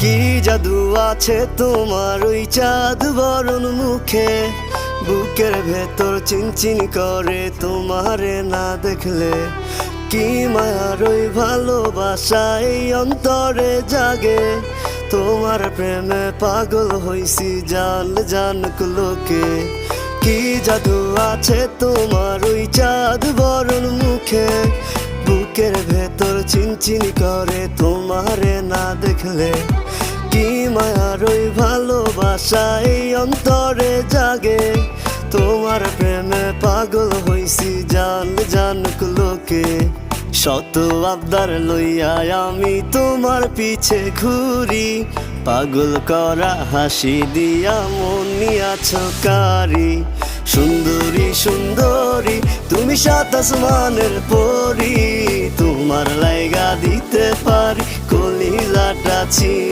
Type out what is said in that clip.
কি জাদু আছে তোমার ওই চাঁদ বরণ মুখে, বুকের ভেতর চিনচিন করে তোমারে না দেখলে। কি মায়ার ওই ভালোবাসা এই অন্তরে জাগে, তোমার প্রেমে পাগল হইছি জান জানুক লোকে। কি জাদু আছে তোমার ওই চাঁদ বরণ মুখে, বুকের ভেতর চিনচিন করে তোমারে না দেখলে। কি মায়ার ওই ভালোবাসা এই অন্তরে জাগে, তোমার প্রেমে পাগল হইছি জান জানুক লোকে। শত আবদার লইয়া আমি তোমার পিছে ঘুরি, পাগল করা হাসি দিয়া মন নিয়াছ কারি। সুন্দরী সুন্দরী তুমি সাত আসমানের পরি, তোমার লাইগা দিতে পারি কলিজাটা ছি।